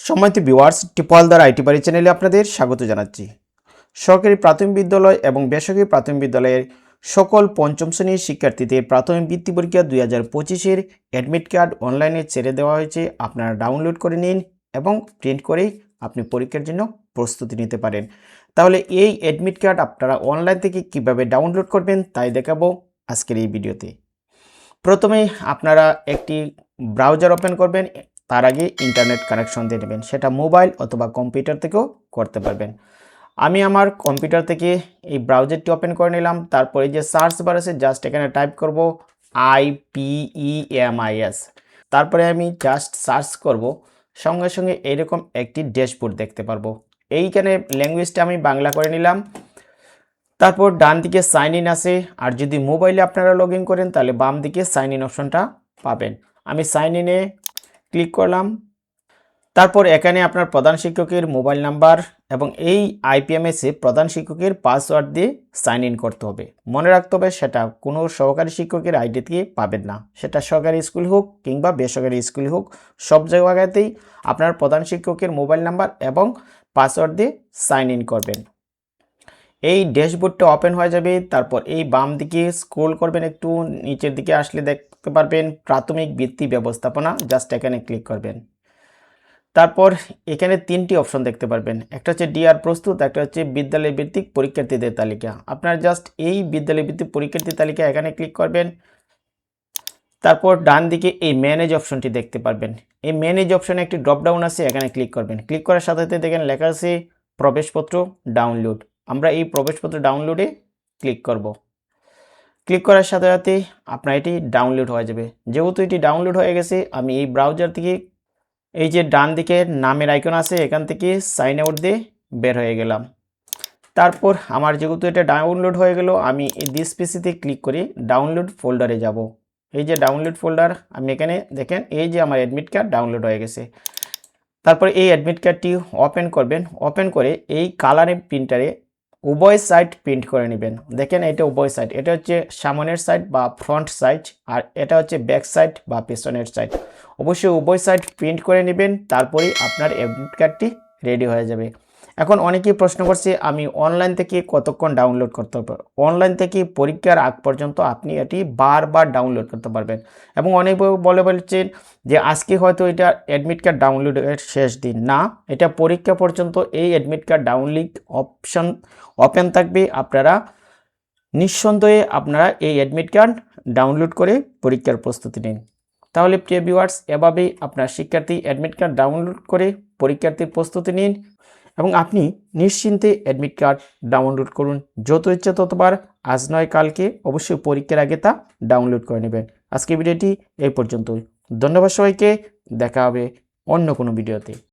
সম্মানিত viewers, টিপলদার IT বাড়ি চ্যানেলে আপনাদের স্বাগত জানাচ্ছি। সরকারি প্রাথমিক বিদ্যালয় এবং বেসরকারি প্রাথমিক বিদ্যালয়ের সকল পঞ্চম শ্রেণীর শিক্ষার্থীদের প্রাথমিক বৃত্তি পরীক্ষা 2025-এর অ্যাডমিট কার্ড অনলাইনে ছেড়ে দেওয়া হয়েছে। আপনারা ডাউনলোড করে নিন এবং প্রিন্ট করেই আপনি পরীক্ষার জন্য প্রস্তুতি নিতে পারেন। তাহলে এই অ্যাডমিট কার্ড আপনারা অনলাইন থেকে কিভাবে ডাউনলোড করবেন তাই দেখাবো আজকের এই ভিডিওতে। প্রথমে আপনারা একটি ব্রাউজার ওপেন করবেন। তার আগে ইন্টারনেট কানেকশন দিয়ে নেবেন, সেটা মোবাইল অথবা কম্পিউটার থেকেও করতে পারবেন। আমি আমার কম্পিউটার থেকে এই ব্রাউজারটি ওপেন করে নিলাম। তারপরে যে সার্চ বার আছে, জাস্ট এখানে টাইপ করব IPEMIS। তারপরে আমি জাস্ট সার্চ করব, সঙ্গে সঙ্গে এরকম একটি ড্যাশবোর্ড দেখতে পারবো। এইখানে ল্যাঙ্গুয়েজটা আমি বাংলা করে নিলাম। তারপর ডান দিকে সাইন ইন আছে, আর যদি মোবাইলে আপনারা লগ ইন করেন তাহলে বাম দিকে সাইন ইন অপশনটা পাবেন। আমি সাইন ইনে ক্লিক করলাম। তারপর এখানে আপনার প্রধান শিক্ষকের মোবাইল নাম্বার এবং এই IPMS-এ প্রধান শিক্ষকের পাসওয়ার্ড দিয়ে সাইন ইন করতে হবে। মনে রাখতে হবে সেটা কোনো সহকারী শিক্ষকের আইডি থেকে পাবেন না, সেটা সরকারি স্কুল হোক কিংবা বেসরকারি স্কুল হোক, সব জায়গাতেই আপনার প্রধান শিক্ষকের মোবাইল নাম্বার এবং পাসওয়ার্ড দিয়ে সাইন ইন করবেন। এই ড্যাশবোর্ডটা ওপেন হয়ে যাবে। তারপর এই বাম দিকে স্ক্রল করবেন, একটু নিচের দিকে আসলে দেখতে পারবেন প্রাথমিক বৃত্তি ব্যবস্থাপনা, জাস্ট এখানে ক্লিক করবেন। তারপর এখানে তিনটি অপশন দেখতে পারবেন, একটা হচ্ছে ডিআর প্রস্তুত, একটা হচ্ছে বিদ্যালয় ভিত্তিক পরীক্ষার্থীদের তালিকা। আপনারা জাস্ট এই বিদ্যালয় ভিত্তিক পরীক্ষার্থী তালিকা এখানে ক্লিক করবেন। তারপর ডান দিকে এই ম্যানেজ অপশনটি দেখতে পারবেন। এই ম্যানেজ অপশনে একটি ড্রপডাউন আছে, এখানে ক্লিক করবেন। ক্লিক করার সাথে সাথে দেখেন লেখা আছে প্রবেশপত্র ডাউনলোড। আমরা এই প্রবেশপত্র ডাউনলোডে ক্লিক করব। ক্লিক করার সাথে সাথে আপনার এটি ডাউনলোড হয়ে যাবে। যেহেতু এটি ডাউনলোড হয়ে গেছে, আমি এই ব্রাউজার থেকে এই যে ডান দিকে নামের আইকন আছে, এখান থেকে সাইন আউট দিয়ে বের হয়ে গেলাম। তারপর আমার যেহেতু এটা ডাউনলোড হয়ে গেল, আমি এই দিস পিসিতে ক্লিক করে ডাউনলোড ফোল্ডারে যাব। এই যে ডাউনলোড ফোল্ডার, আমি এখানে দেখেন এই যে আমার অ্যাডমিট কার্ড ডাউনলোড হয়ে গেছে। তারপর এই অ্যাডমিট কার্ডটি ওপেন করবেন। ওপেন করে এই কালারের প্রিন্টারে উভয় সাইড প্রিন্ট করে নেবেন। দেখেন এটা উভয় সাইড, এটা হচ্ছে সামনের সাইড বা ফ্রন্ট সাইড, আর এটা হচ্ছে ব্যাক সাইড বা পেছনের সাইড। অবশ্যই উভয় সাইড প্রিন্ট করে নেবেন, তারপরেই আপনার অ্যাডমিট কার্ডটি রেডি হয়ে যাবে। এখন অনেকেই প্রশ্ন করছে আমি অনলাইন থেকে কতক্ষণ ডাউনলোড করতে পারবো। অনলাইন থেকে পরীক্ষার আগ পর্যন্ত আপনি এটি বারবার ডাউনলোড করতে পারবেন। এবং অনেক বলছেন যে আজকে হয়তো এটা অ্যাডমিট কার্ড ডাউনলোডের শেষ দিন, না, এটা পরীক্ষা পর্যন্ত এই admit card download option open থাকবে। আপনারা নিঃসন্দেহে আপনারা এই অ্যাডমিট কার্ড ডাউনলোড করে পরীক্ষার প্রস্তুতি নিন। তাহলে প্রিয় ভিউয়ার্স, এভাবেই আপনার শিক্ষার্থী অ্যাডমিট কার্ড ডাউনলোড করে পরীক্ষার্থীর প্রস্তুতি নিন এবং আপনি নিশ্চিন্তে অ্যাডমিট কার্ড ডাউনলোড করুন। যত ইচ্ছে ততবার, আজ নয় কালকে, অবশ্যই পরীক্ষার আগে তা ডাউনলোড করে নেবেন। আজকে ভিডিওটি এই পর্যন্তই। ধন্যবাদ সবাইকে, দেখা হবে অন্য কোনো ভিডিওতে।